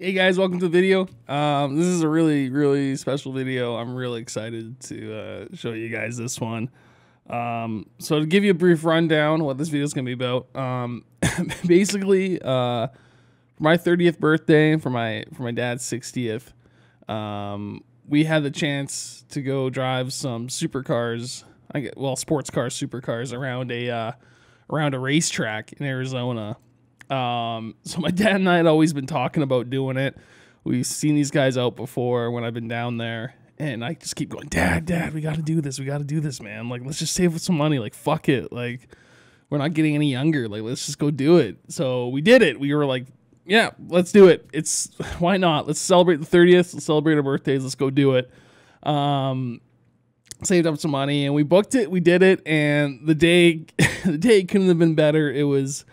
Hey guys, welcome to the video. This is a really special video. I'm really excited to show you guys this one. So to give you a brief rundown what this video is going to be about, basically, for my 30th birthday and for my dad's 60th, we had the chance to go drive some supercars, sports cars, supercars around a racetrack in Arizona. So my dad and I had always been talking about doing it. We've seen these guys out before when I've been down there, and I just keep going, Dad, we got to do this. We got to do this, man. Like, let's just save some money. Like, fuck it. Like, we're not getting any younger. Like, let's just go do it. So we did it. We were like, yeah, let's do it. Why not? Let's celebrate the 30th. Let's celebrate our birthdays. Let's go do it. Saved up some money and we booked it. We did it. And the day couldn't have been better. It was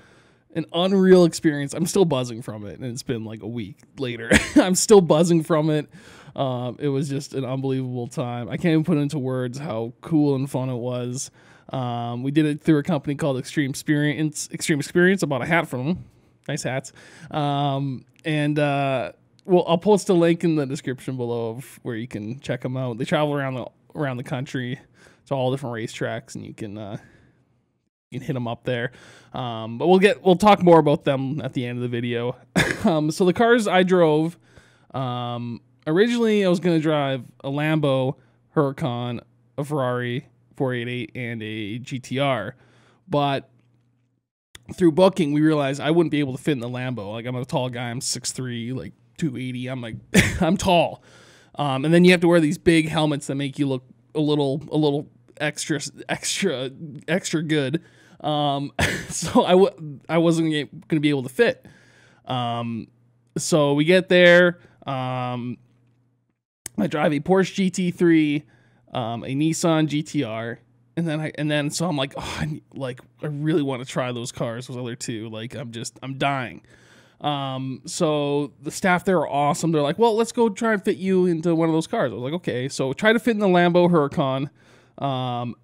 an unreal experience. I'm still buzzing from it, and it's been like a week later. I'm still buzzing from it. It was just an unbelievable time. I can't even put into words how cool and fun it was. We did it through a company called Extreme Experience. I bought a hat from them. Nice hats. Well, I'll post a link in the description below of where you can check them out. They travel around the country to all different racetracks, and you can hit them up there. But we'll talk more about them at the end of the video. So the cars I drove, originally I was going to drive a Lambo Huracan, a Ferrari 488, and a GTR. But through booking, we realized I wouldn't be able to fit in the Lambo. Like, I'm a tall guy. I'm 6'3", like 280. I'm like, I'm tall. And then you have to wear these big helmets that make you look a little extra good. So I wasn't going to be able to fit. So we get there. I drive a Porsche GT3, a Nissan GTR, and then so I'm like, oh, I really want to try those cars, those other two. Like, I'm dying. So the staff there are awesome. They're like, well, let's go try and fit you into one of those cars. I was like, okay. So try to fit in the Lambo Huracan.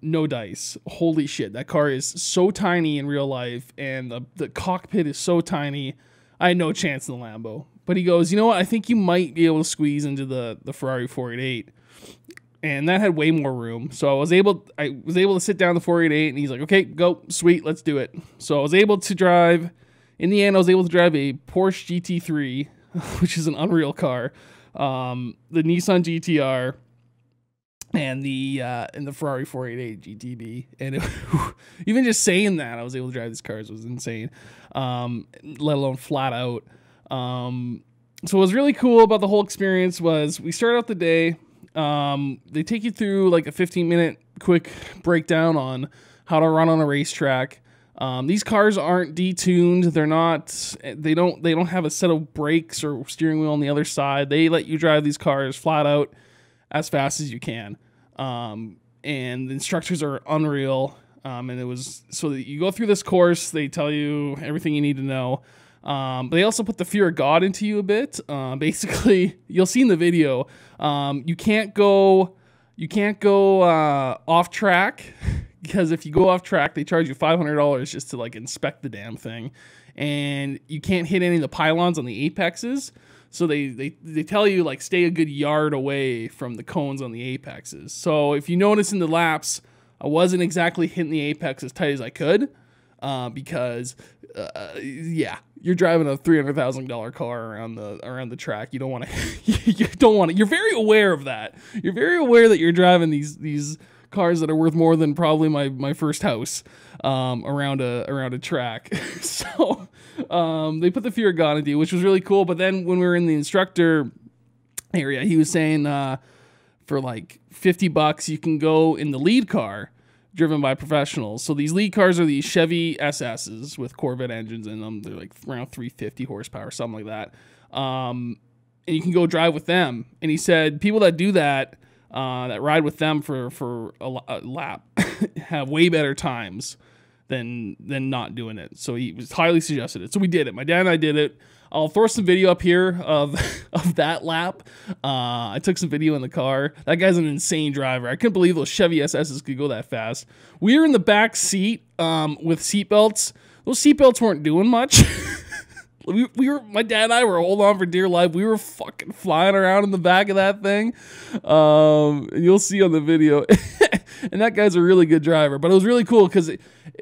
No dice. Holy shit, that car is so tiny in real life, and the cockpit is so tiny. I had no chance in the Lambo. But he goes, you know what, I think you might be able to squeeze into the Ferrari 488. And that had way more room. So I was able to sit down the 488, and he's like, okay, go, sweet, let's do it. So I was able to drive, in the end, I was able to drive a Porsche GT3, which is an unreal car, the Nissan GTR, and the Ferrari 488 GTB, and even just saying that I was able to drive these cars was insane, let alone flat out. So what was really cool about the whole experience was we started out the day. They take you through like a 15-minute quick breakdown on how to run on a racetrack. These cars aren't detuned. They don't have a set of brakes or steering wheel on the other side. They let you drive these cars flat out as fast as you can. And the instructors are unreal. And it was so that you go through this course, they tell you everything you need to know. But they also put the fear of God into you a bit. Basically, you'll see in the video, you can't go off track, because if you go off track, they charge you $500 just to like inspect the damn thing. And you can't hit any of the pylons on the apexes. So they tell you, like, stay a good yard away from the cones on the apexes. So if you notice in the laps, I wasn't exactly hitting the apex as tight as I could, because yeah, you're driving a $300,000 car around the track. You don't want to. You're very aware of that. You're very aware that you're driving these cars that are worth more than probably my first house around a track. So they put the fear of God into you, which was really cool. But then when we were in the instructor area, he was saying for like $50 you can go in the lead car driven by professionals. So these lead cars are these Chevy SS's with Corvette engines in them. They're like around 350 horsepower, something like that. And you can go drive with them. And he said people that do that ride with them for a lap have way better times than not doing it. So he was highly suggested it. So we did it. My dad and I did it. I'll throw some video up here of that lap. I took some video in the car. That guy's an insane driver. I couldn't believe those Chevy SS's could go that fast. We were in the back seat with seatbelts. Those seatbelts weren't doing much. we were, my dad and I were holding on for dear life. We were fucking flying around in the back of that thing. And you'll see on the video. And that guy's a really good driver. But it was really cool because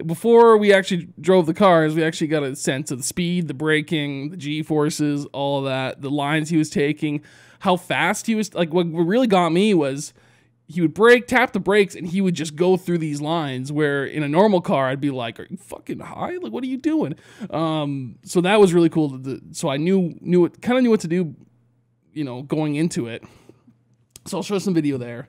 before we actually drove the cars, we actually got a sense of the speed, the braking, the G-forces, all of that, the lines he was taking, how fast he was. Like, what really got me was he would brake, tap the brakes, and he would just go through these lines where in a normal car, I'd be like, are you fucking high? Like, what are you doing? So that was really cool. So I knew what to do, you know, going into it. So I'll show some video there.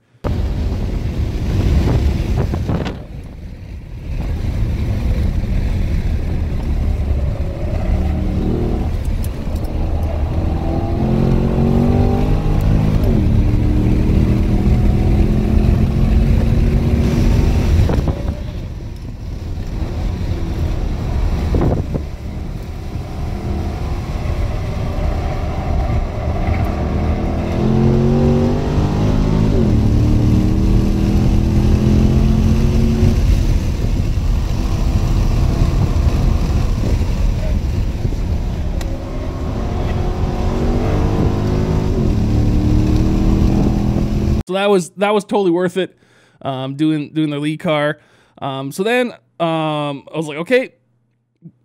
So that was totally worth it, doing the lead car. So then I was like, okay,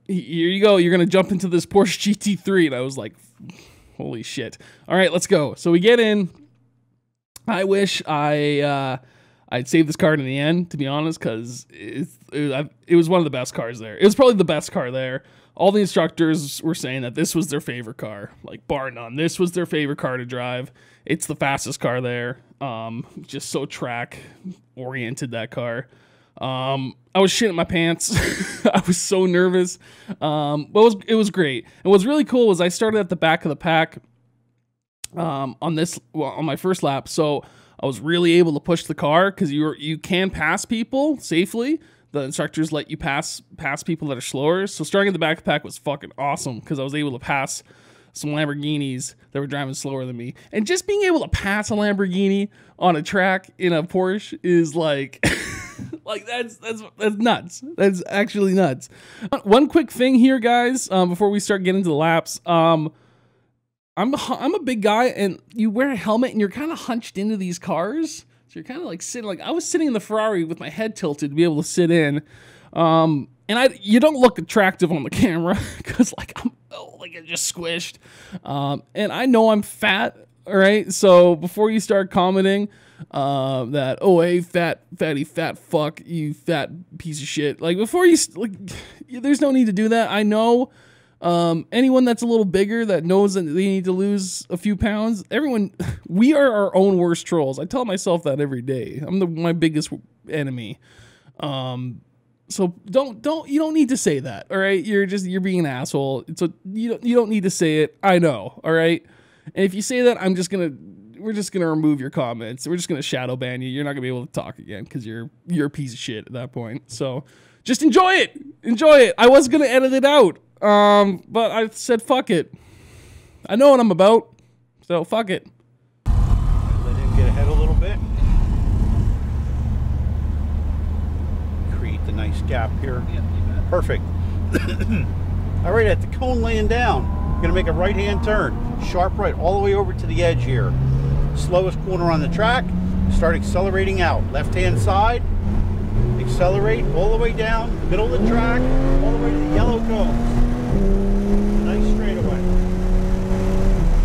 here you go. You're gonna jump into this Porsche GT3, and I was like, holy shit! All right, let's go. So we get in. I wish I'd saved this car in the end, to be honest, because it was one of the best cars there. It was probably the best car there. All the instructors were saying that this was their favorite car, like bar none. This was their favorite car to drive. It's the fastest car there. Just so track oriented, that car. I was shitting my pants. I was so nervous. But it was great. And what's really cool was I started at the back of the pack on my first lap. So I was really able to push the car because you can pass people safely. The instructors let you pass people that are slower. So starting at the back of the pack was fucking awesome because I was able to pass some Lamborghinis that were driving slower than me. And just being able to pass a Lamborghini on a track in a Porsche is like, like that's nuts. That's actually nuts. One quick thing here, guys, before we start getting to the laps. I'm a big guy, and you wear a helmet, and you're kind of hunched into these cars. So you're kind of like sitting, like I was sitting in the Ferrari with my head tilted to be able to sit in. And you don't look attractive on the camera because like I'm just squished. And I know I'm fat. All right. So before you start commenting that, oh, hey, fatty fat fuck, you fat piece of shit. Like before you, like, there's no need to do that. I know anyone that's a little bigger that knows that they need to lose a few pounds, we are our own worst trolls. I tell myself that every day. I'm my biggest enemy. So you don't need to say that, all right? You're being an asshole. So you don't need to say it. I know, all right? And if you say that, we're just gonna remove your comments. We're just gonna shadow ban you. You're not gonna be able to talk again because you're a piece of shit at that point. So just enjoy it. Enjoy it. I was gonna edit it out. But I said fuck it. I know what I'm about. So fuck it. Let him get ahead a little bit. Create the nice gap here. Perfect. All right, at the cone laying down, you're gonna make a right-hand turn, sharp right, all the way over to the edge here. Slowest corner on the track. Start accelerating out. Left-hand side. Accelerate all the way down, middle of the track, all the way to the yellow cones. Nice straightaway.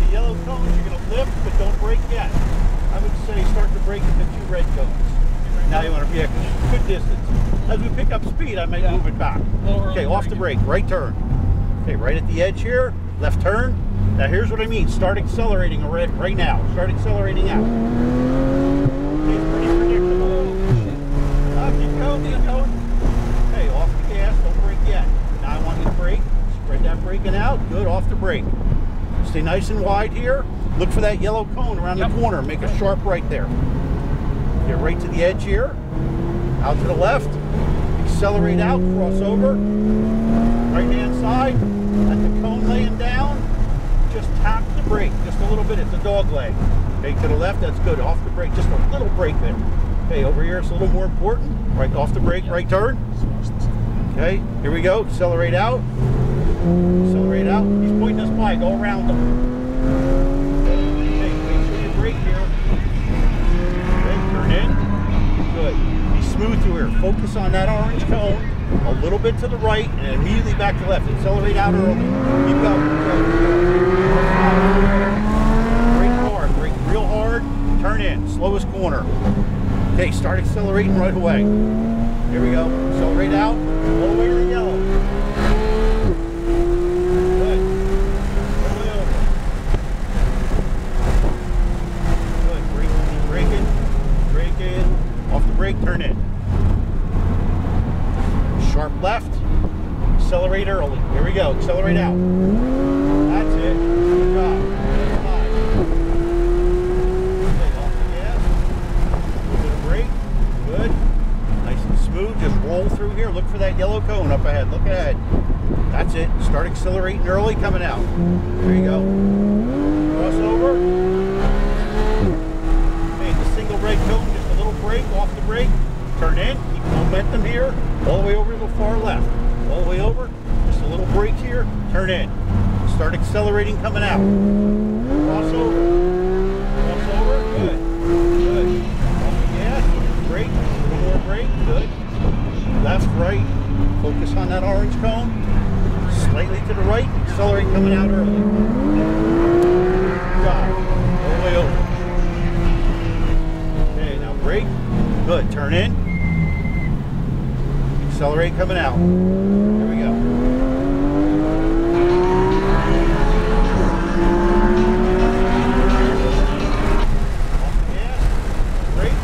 The yellow cones, you're gonna lift, but don't brake yet. I would say start to brake at the two red cones. Now you want to be a good distance. As we pick up speed, I might move it back. Okay, off the brake, right turn. Okay, right at the edge here, left turn. Now here's what I mean, start accelerating right now. Start accelerating out. Okay, it's pretty predictable. Keep going. Okay, off the gas, don't brake yet. Now I want you to brake. Spread that braking out. Good, off the brake. Stay nice and wide here. Look for that yellow cone around the corner. Make a sharp right there. Get right to the edge here. Out to the left. Accelerate out, cross over. Right hand side. At the cone laying down. Just tap the brake. Just a little bit. It's a dog leg. Okay, to the left, that's good. Off the brake. Just a little brake bit. Okay, over here it's a little more important. Right off the brake, right turn. Okay, here we go. Accelerate out. Accelerate out. He's pointing us by. Go around him. Okay, make sure you brake here. Okay, turn in. Good. Be smooth through here. Focus on that orange cone. A little bit to the right and immediately back to left. Accelerate out early. Keep going. Brake hard. Brake real hard. Turn in. Slowest corner. Okay, start accelerating right away. Here we go. Accelerate out. All the way to the yellow. Good. All the way over. Good. Braking. Braking. Off the brake. Turn in. Sharp left. Accelerate early. Here we go. Accelerate out. That's it. Good job. Okay, off the gas. A little bit of brake. Good. Nice and smooth. Just roll through here. Look for that yellow cone up ahead. Look ahead. That's it. Start accelerating early. Coming out. There you go. Cross over. Okay, the single red cone. Just a little brake. Off the brake. Turn in. Keep momentum here. All the way over to the far left. All the way over. Just a little brake here. Turn in. Start accelerating coming out. Cross over. Cross over. Good. Good. Off the gas. Brake. A little more brake. Good. Left, right. Focus on that orange cone. Slightly to the right. Accelerate coming out early. Good job. All the way over. Okay, now brake. Good. Turn in. Accelerate coming out. Here we go. Off the gas. Brake.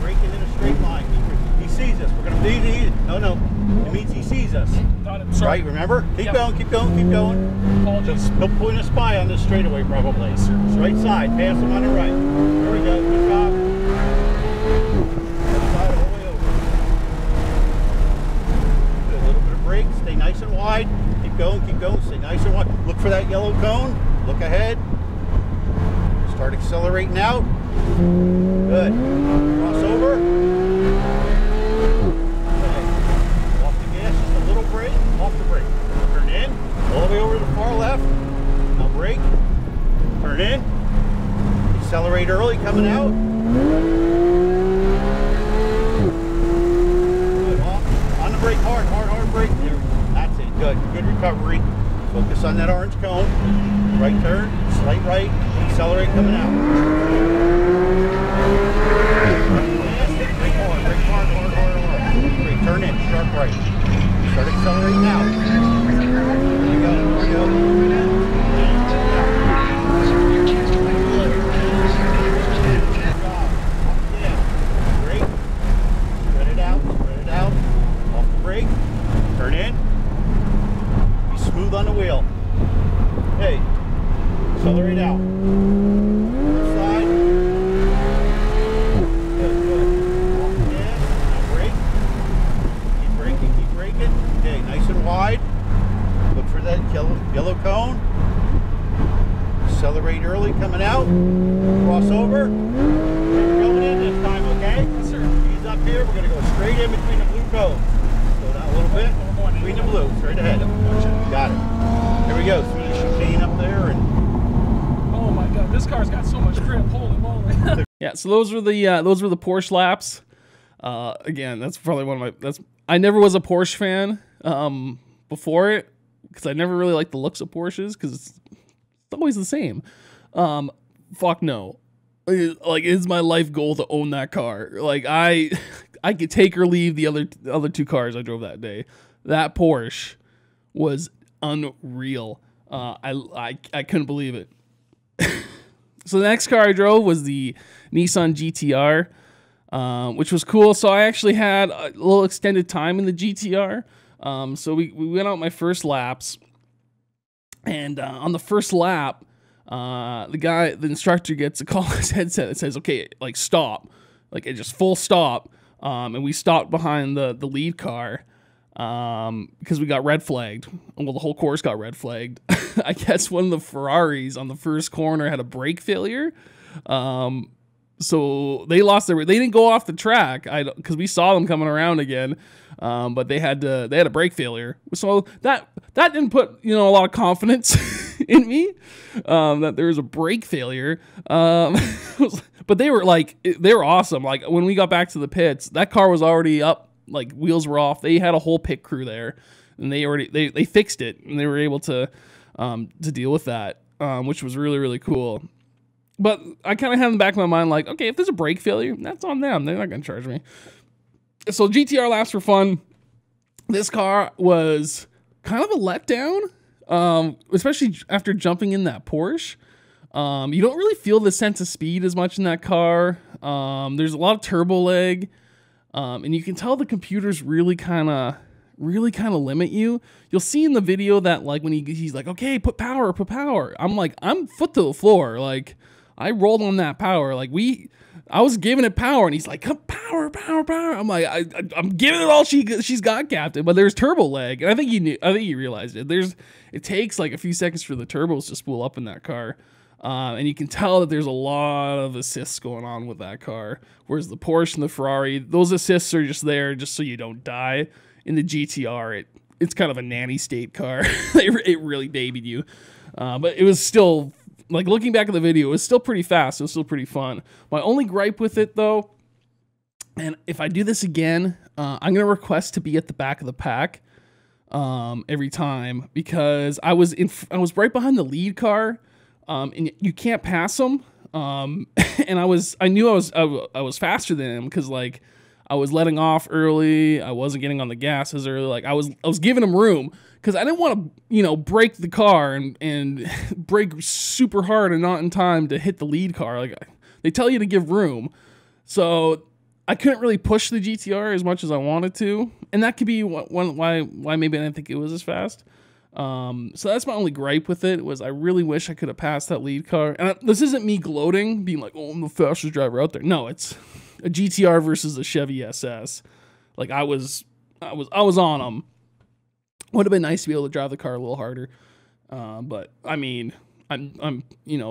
Braking in a straight line. He sees us. We're going to be the... No. It means he sees us. Right, remember? Keep going, keep going, keep going. Apologies. He'll point us by on this straightaway probably. Right side. Pass him on the right. There we go. Good job. Stay nice and wide. Keep going, stay nice and wide. Look for that yellow cone. Look ahead. Start accelerating out. Good. Cross over. Okay. Off the gas, just a little brake. Off the brake. Turn in. All the way over to the far left. Now brake. Turn in. Accelerate early, coming out. Good. Off. On the brake, hard brake. There. That's it. Good. Good recovery. Focus on that orange cone. Right turn. Slight right. Accelerate coming out. Brake hard. Brake hard. Brake. Turn in. Sharp right. Start accelerating now. There we go. There we go. Turn in. Be smooth on the wheel. Hey, accelerate out. Other side. Good. Off the gas. Now brake. Keep braking. Okay, nice and wide. Look for that yellow cone. Accelerate early coming out. Cross over. We're going in this time, okay? Yes, sir. He's up here. We're going to go straight in between the blue cones. Go down a little bit. Between the blue, straight ahead. Got it. Here we go, through the chicane up there, and oh my god, this car's got so much grip. Holy moly! Yeah, so those were the Porsche laps. Again, that's probably one of my. I never was a Porsche fan before it because I never really liked the looks of Porsches because it's always the same. Fuck no. Like, it's my life goal to own that car. Like, I could take or leave the other two cars I drove that day. That Porsche was unreal. I couldn't believe it. So the next car I drove was the Nissan GTR, which was cool. So I actually had a little extended time in the GTR. So we went out my first laps, and on the first lap, the instructor gets a call on his headset that says, "Okay, like stop," like it just full stop. And we stopped behind the lead car because we got red flagged. Well, the whole course got red flagged. I guess one of the Ferraris on the first corner had a brake failure. So they lost their. They didn't go off the track. Because we saw them coming around again, but they had a brake failure. So that didn't put a lot of confidence in me that there was a brake failure. But they were awesome. Like when we got back to the pits, that car was already up. Like wheels were off. They had a whole pit crew there, and they fixed it, and they were able to deal with that, which was really, really cool. But I kind of had in the back of my mind, like, okay, if there's a brake failure, that's on them. They're not going to charge me. So GTR laps were fun. This car was kind of a letdown, especially after jumping in that Porsche. You don't really feel the sense of speed as much in that car. There's a lot of turbo lag, and you can tell the computers really kind of limit you. You'll see in the video that like when he's like, okay, put power. I'm like, I'm foot to the floor. Like I rolled on that power. Like I was giving it power, and he's like, power. I'm like, I'm giving it all she's got, Captain. But there's turbo lag, and I think he realized it. It takes like a few seconds for the turbos to spool up in that car. And you can tell that there's a lot of assists going on with that car. Whereas the Porsche and the Ferrari, those assists are just there just so you don't die. In the GTR, it's kind of a nanny state car. It really babied you. But it was still, like looking back at the video, it was still pretty fast. It was still pretty fun. My only gripe with it though, and if I do this again, I'm going to request to be at the back of the pack every time, because I was right behind the lead car, and you can't pass them. And I knew I was faster than him, because like I was letting off early. I wasn't getting on the gas as early. Like I was giving him room, because I didn't want to break the car and brake super hard and not in time to hit the lead car. Like they tell you to give room, so I couldn't really push the GTR as much as I wanted to, and that could be why maybe I didn't think it was as fast. So that's my only gripe with it, was I really wish I could have passed that lead car. And this isn't me gloating, being like, oh, I'm the fastest driver out there. No, it's a GTR versus a Chevy SS. Like I was on them. Would have been nice to be able to drive the car a little harder. But I mean, I'm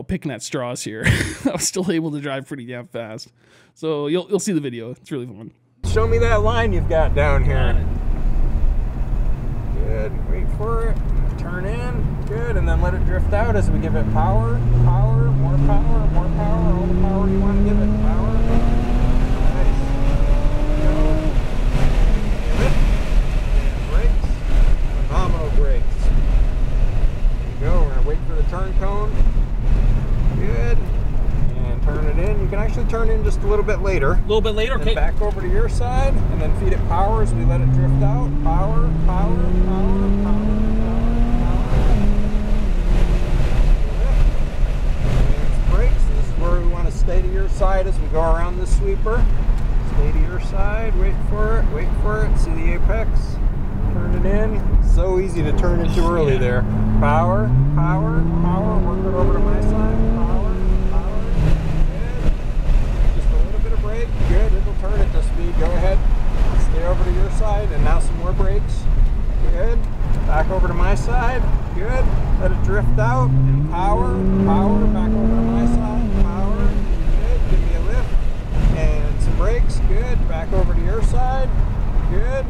picking at straws here. I was still able to drive pretty damn fast. So you'll see the video. It's really fun. Show me that line you've got down here. Good. Wait for it. Turn in. Good. And then let it drift out as we give it power, more power, all the power you want to give it. Power. Nice. Go. Give it. And brakes. Phenomenal brakes. There you go. We're going to wait for the turn cone. Good. And turn it in. You can actually turn in just a little bit later. A little bit later, okay. Back over to your side, and then feed it power as we let it drift out. Power. Brakes. This is where we want to stay to your side as we go around the sweeper. Stay to your side. Wait for it. See the apex. Turn it in. So easy to turn in too early there. Power. Work it over to my side. Power. Good. Just a little bit of brake. Good. It'll turn at this speed. Go ahead. Stay over to your side, and now some more brakes. Good. Back over to my side. Good. Let it drift out. And power. Back over to my side. Power. Good. Give me a lift. And some brakes. Good. Back over to your side. Good.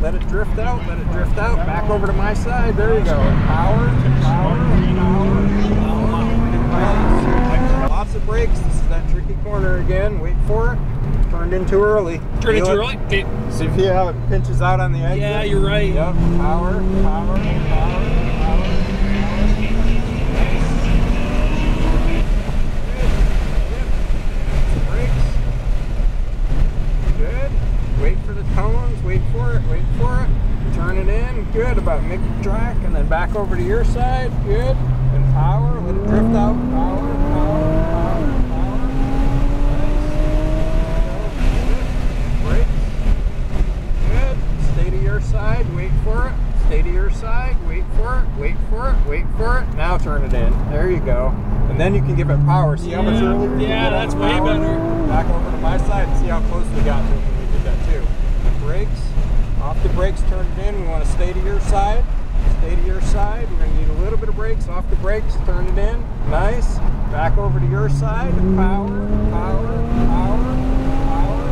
Let it drift out. Back over to my side. There you go. Power. Lots of brakes. This is that tricky corner again. Wait for it. Turned in too early. Turned in too early? Okay. See if you how it pinches out on the exit. Yeah, you're right. Yep. Power. Brakes. Good. Wait for the cones. Wait for it. Turn it in. Good. About mid-track, and then back over to your side. Good. And power. Let it drift out. Power. Nice. Brakes. Good. Stay to your side. Wait for it. Stay to your side. Wait for it. Now turn it in. There you go. And then you can give it power. See how much earlier? Yeah, that's way better. Back over to my side and see how close we got to it when we did that too. Brakes. Off the brakes, turn it in. We want to stay to your side. We're going to need a little bit of brakes. Off the brakes, turn it in. Nice. Back over to your side. Power, power, power, power.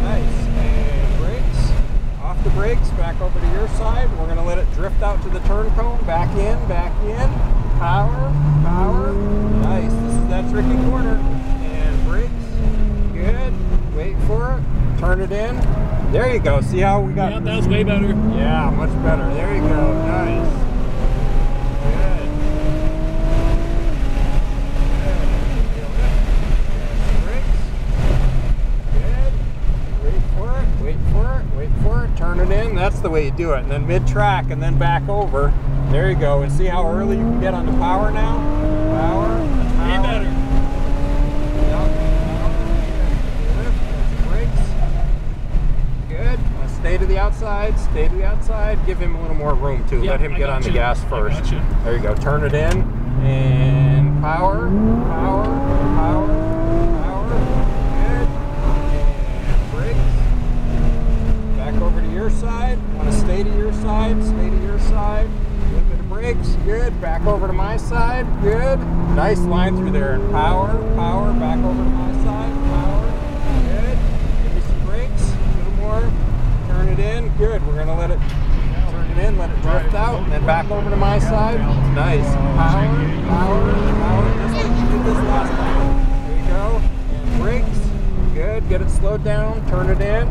Nice. And brakes. Off the brakes. Back over to your side. We're going to let it drift out to the turn cone. Back in, back in. Power, power. Nice. This is that tricky corner. And brakes. Good. Wait for it. Turn it in. There you go. See how we got... Yeah, that was way better. Yeah, much better. There you go. Nice. Good. Wait for it, turn it in. That's the way you do it. And then mid-track and then back over. There you go. And see how early you can get on the power now? Power. Way better. Brakes. Good. Now stay to the outside. Stay to the outside. Give him a little more room too. Yep, Let him get on the gas first. I got you. There you go. Turn it in. And power. Power. Power. Power. Good. And brakes. Back over to your side. Want to stay to your side. Stay to your side. A little bit of brakes. Good. Back over to my side. Good. Nice line through there. And power. Power. Back over to my side. Power. Good. Give me some brakes. A little more. Turn it in. Good. We're going to let it turn it in. Let it drift out. And then back over to my side. Nice. Power. Power. Power. Just like you did this last time. There you go. And brakes. Good. Get it slowed down. Turn it in.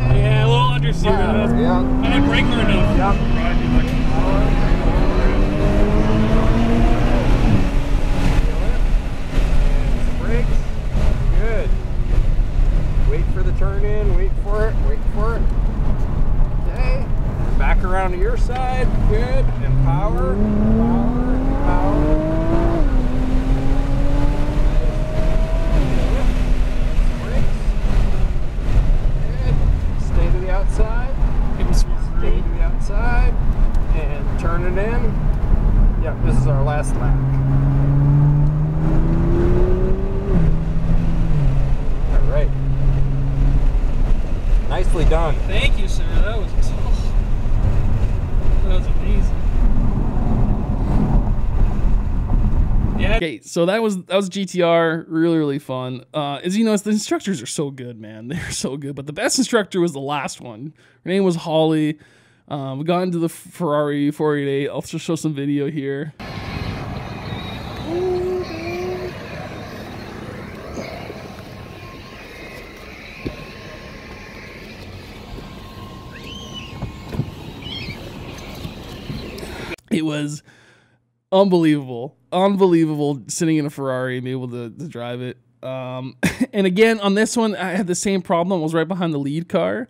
Yeah, a little understeer. Yeah. I didn't brake her enough. Yep. Brakes. Good. Wait for the turn in. Wait for it. Wait for it. Okay. Back around to your side. Good. And power. Power. Power. Outside, stay to the outside, and turn it in. Yep, this is our last lap. All right, nicely done. Thank you, sir. That was amazing. Yeah. Okay, so that was GTR, really fun. As you notice, the instructors are so good, man. They're so good. But the best instructor was the last one. Her name was Holly. We got into the Ferrari 488. I'll just show some video here. It was unbelievable sitting in a Ferrari and be able to drive it. And again, on this one, I had the same problem. I was right behind the lead car.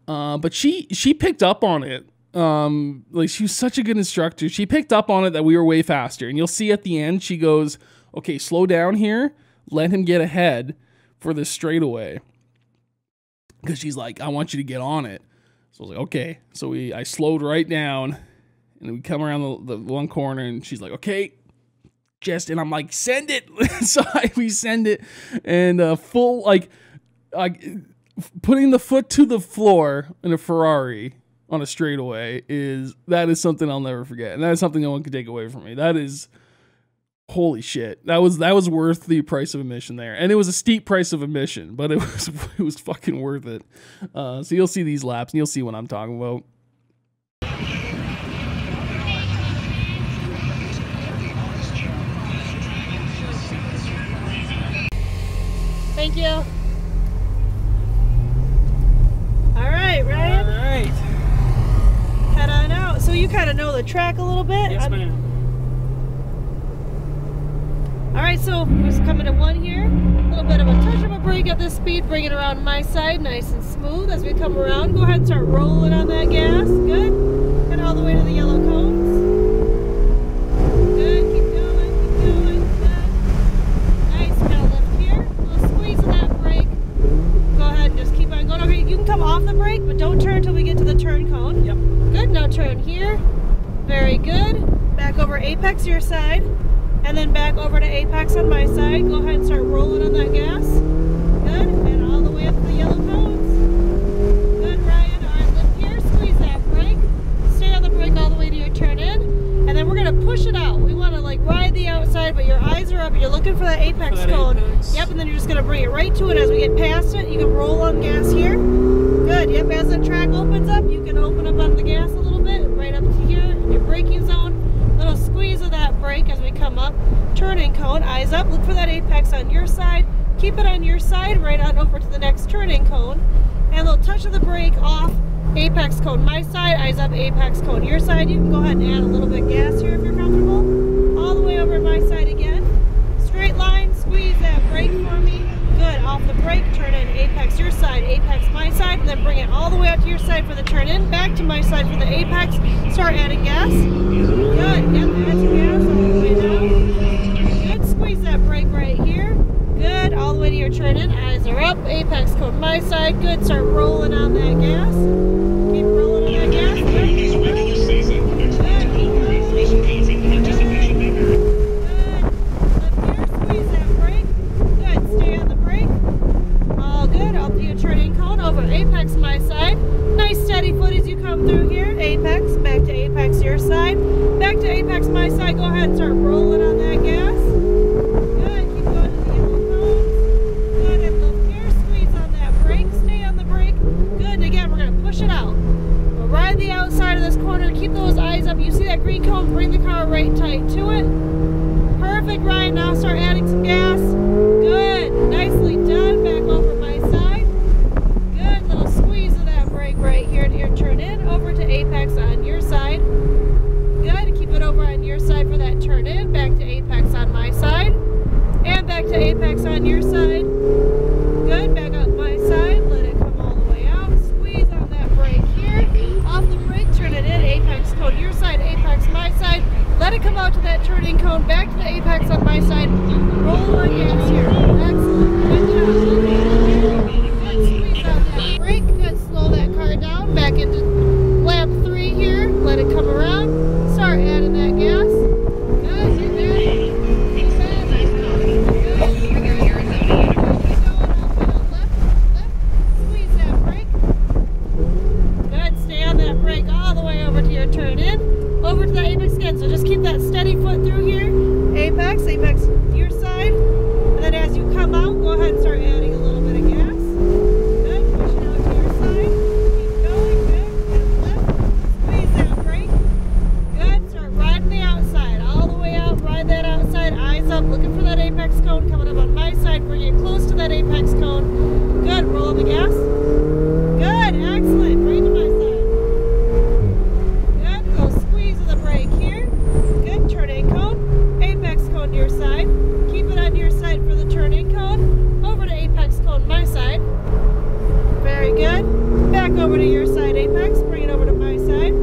But she picked up on it. Like, she was such a good instructor. She picked up on it that we were way faster. And you'll see at the end, she goes, okay, slow down here. Let him get ahead for this straightaway. Because she's like, I want you to get on it. So I was like, okay. So I slowed right down. And we come around the one corner, and she's like, okay, and I'm like, send it. So we send it, and full, like putting the foot to the floor in a Ferrari on a straightaway is something I'll never forget. And that is something no one can take away from me. That is, holy shit. That was worth the price of admission there. And it was a steep price of admission, but it was fucking worth it. So you'll see these laps, and you'll see what I'm talking about. Thank you. All right, Ryan. All right. Head on out. So you kind of know the track a little bit? Yes, ma'am. All right, so we're just coming to one here. A little bit of a touch of a brake at this speed. Bring it around my side, nice and smooth. As we come around, go ahead and start rolling on that gas. Good. Head all the way to the yellow cones. Good. Keep going. Keep going. Good. Nice. Now lift here. A little squeeze of that brake. Go ahead and just keep on going. Okay, you can come off the brake, but don't turn until we get to the turn cone. Yep. Good. Now turn here. Very good. Back over apex your side. And then back over to apex on my side. Go ahead and start rolling on that gas. Good. And all the way up to the yellow cones. Good, Ryan. All right, lift here. Squeeze that brake. Stay on the brake all the way to your turn in. And then we're going to push it out. We want to like ride the outside, but your eyes looking for that apex cone. Apex. Yep, and then you're just gonna bring it right to it. As we get past it, you can roll on gas here. Good. Yep. As the track opens up, you can open up on the gas a little bit, right up to here in your braking zone. Little squeeze of that brake as we come up. Turning cone, eyes up. Look for that apex on your side. Keep it on your side, right on over to the next turning cone. And a little touch of the brake off. Apex cone my side, eyes up, apex cone your side. You can go ahead and add a little bit of gas here if you're comfortable. All the way over my side again. Straight line, squeeze that brake for me. Good, off the brake, turn in, apex your side, apex my side, and then bring it all the way out to your side for the turn in, back to my side for the apex. Start adding gas. Good, yep, add your gas all the way down. Good, squeeze that brake right here. Good, all the way to your turn in, eyes are up, apex cone my side. Good, start rolling on that gas. Keep rolling on that gas. Good. Apex my side. Nice steady foot as you come through here. Apex, back to apex your side. Back to apex my side. Go ahead and start rolling on that gas. Good. Keep going to the yellow cones. Good. And lift here. Squeeze on that brake. Stay on the brake. Good. And again, we're going to push it out. We'll ride the outside of this corner. Keep those eyes up. You see that green cone? Bring the car right tight to it. Perfect ride. Now start adding some gas. Good. Nicely done. Back over my side. Right here to your turn in, over to apex on your side. Good, keep it over on your side for that turn in, back to apex on my side, and back to apex on your side. Good, back up my side, let it come all the way out, squeeze on that brake here, off the brake, turn it in, apex cone your side, apex my side, let it come out to that turning cone, back to the apex on my side, roll on gas here, excellent, good job. Squeeze on that brake, good, slow that car down, back into lap 3 here, let it come around, start adding that gas, good, keep it, keep it, nice squeeze that brake, good, stay on that brake all the way over to your turn in, over to the apex again, so just keep that steady foot through here, apex, apex to your side, and then as you come out, go ahead and start adding a little bit of gas. Looking for that apex cone coming up on my side, bring it close to that apex cone. Good, roll the gas. Good, excellent, bring it to my side. Good, go squeeze of the brake here. Good, turning cone, apex cone to your side. Keep it on your side for the turning cone. Over to apex cone my side. Very good. Back over to your side, apex, bring it over to my side.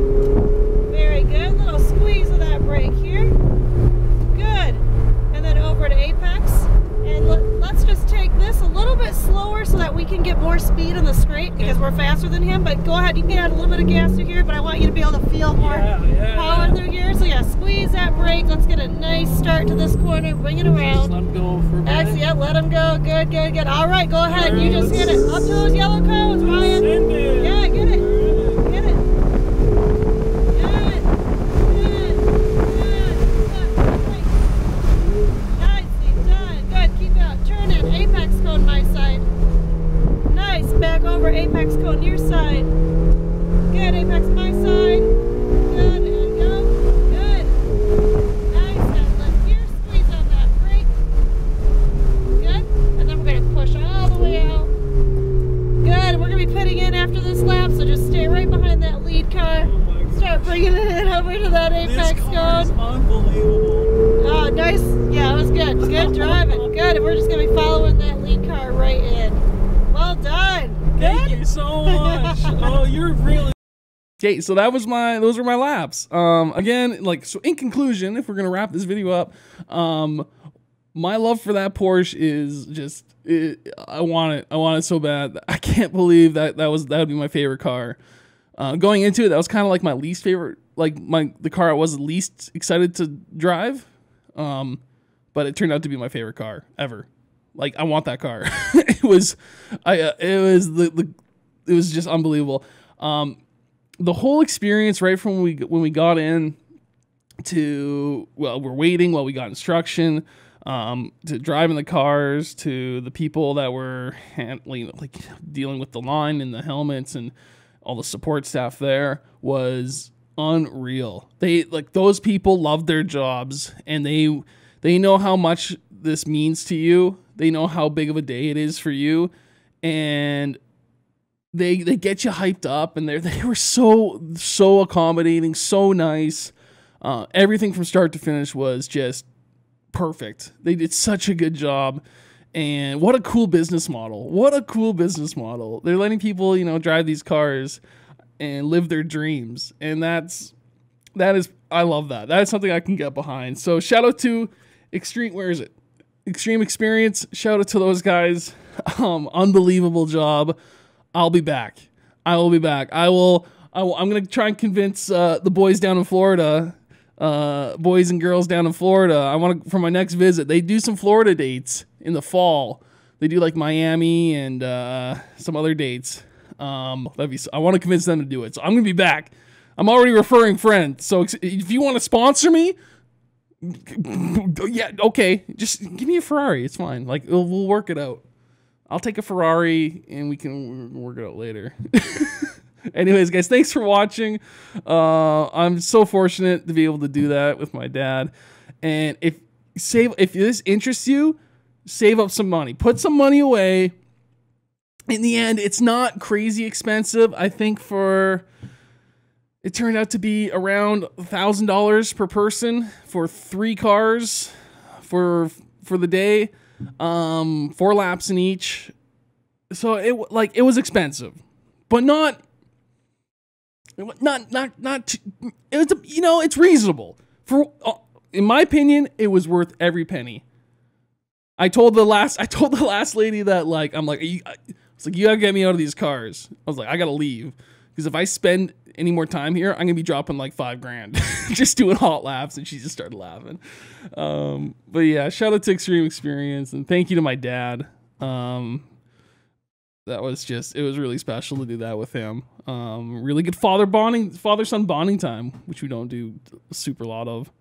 Very good, little squeeze of that brake here. Over to apex, and let's just take this a little bit slower so that we can get more speed in the straight because we're faster than him. But go ahead, you can add a little bit of gas through here, but I want you to be able to feel more power through here. So yeah, squeeze that brake. Let's get a nice start to this corner. Bring it around. Let him go for a minute. Yeah, let him go. Good, good, good. All right, go ahead. You just hit it up to those yellow cones, Ryan. Yeah, get it. Get it. Back over apex cone your side. Good, apex my side. Good, and go. Good. Nice, and lift here. Squeeze on that brake. Good. And then we're going to push all the way out. Good. We're going to be pitting in after this lap, so just stay right behind that lead car. Start bringing it over to that apex cone. This car is unbelievable. Oh, nice. Yeah, it was good. Good driving. Good. And we're just going to be following that lead car right in. Well done. Thank you so much. Oh, you're really. Okay, so those were my laps. Again, so in conclusion, if we're gonna wrap this video up, my love for that Porsche is just, I want it so bad. I can't believe that would be my favorite car. Going into it, that was kind of like my least favorite, the car I was least excited to drive. But it turned out to be my favorite car ever. I want that car. It was just unbelievable. The whole experience, right from when we got in to, we're waiting while we got instruction. to driving the cars, to the people that were handling, like dealing with the line and the helmets and all the support staff there, was unreal. They, like, those people love their jobs, and they know how much this means to you. They know how big of a day it is for you, and they get you hyped up, and they were so accommodating, so nice. Everything from start to finish was just perfect. They did such a good job. And what a cool business model. What a cool business model. They're letting people, you know, drive these cars and live their dreams. And that is, I love that. That is something I can get behind. So shout out to Extreme, where is it? Extreme Experience. Shout out to those guys. Unbelievable job. I'll be back. I will be back. I'm going to try and convince the boys down in Florida, boys and girls down in Florida. I want to, for my next visit, they do some Florida dates in the fall. They do like Miami and some other dates. I want to convince them to do it. So I'm going to be back. I'm already referring friends. So if you want to sponsor me, yeah, okay. Just give me a Ferrari. It's fine. Like, we'll work it out. I'll take a Ferrari and we can work it out later. Anyways, guys, thanks for watching. I'm so fortunate to be able to do that with my dad. And if this interests you, save up some money. Put some money away. In the end, it's not crazy expensive. I think it turned out to be around $1,000 per person for 3 cars for the day, 4 laps in each. So it was expensive, but not. It was, you know, it's reasonable. In my opinion, it was worth every penny. I told the last lady that, like, I'm like, you gotta get me out of these cars. I was like, I gotta leave, because if I spend any more time here, I'm gonna be dropping like $5,000 just doing hot laps. And she just started laughing. But yeah, shout out to Extreme Experience, and thank you to my dad. That was it was really special to do that with him. Really good father-son bonding time, which we don't do a super lot of.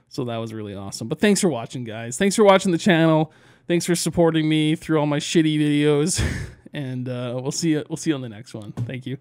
So that was really awesome. But thanks for watching, guys. Thanks for watching the channel. Thanks for supporting me through all my shitty videos. And we'll see you on the next one. Thank you.